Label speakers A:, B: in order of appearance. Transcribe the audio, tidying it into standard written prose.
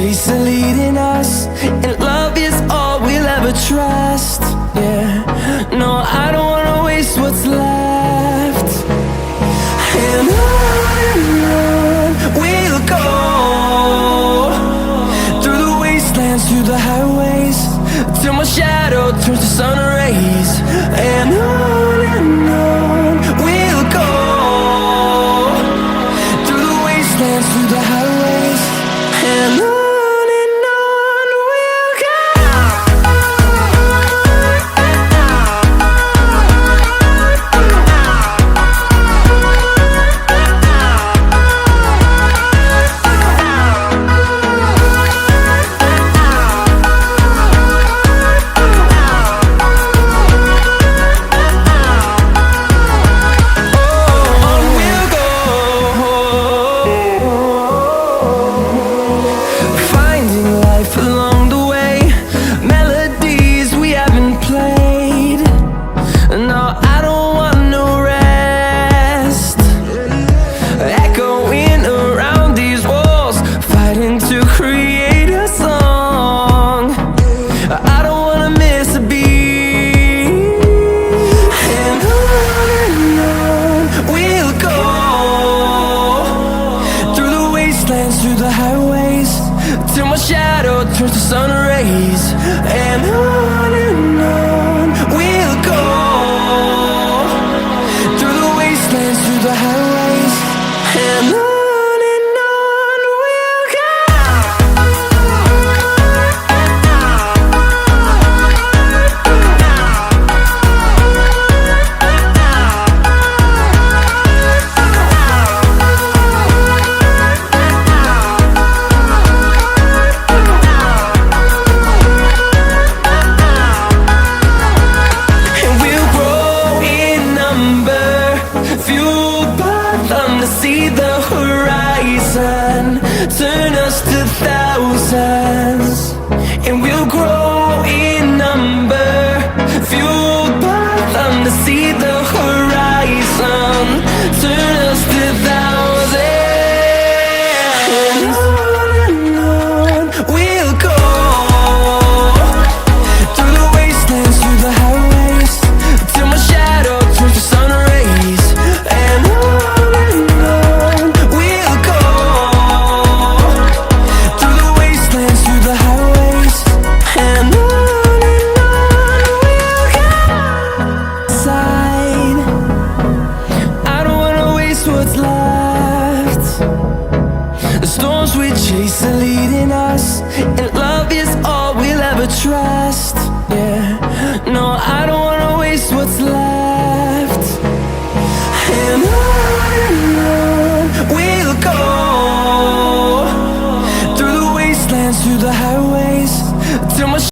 A: chase are leading us, and love is all we'll ever trust. Yeah, no, I don't wanna waste what's left. And on we'll go, through the wastelands, through the highways, till my shadow turns to sun rays. And on we'll go, through the wastelands, through the highways, and on we'll go. Along the way, melodies we haven't played. No, I don't want no rest. Echoing around these walls, fighting to create a song. I don't wanna miss a beat. And on we'll go, through the wastelands, through the highways, till my shadow turns to sun rays. And on we'll go, through the wastelands, through the highways, and on we'll go. See the horizon, turn us to thousands, and we'll grow in number, fueled by them to see the horizon, turn us to thousands. And on we'll go, through the wastelands, through the highways, till my shadow turns to sun rays. And what's left, the storms we chase are leading us,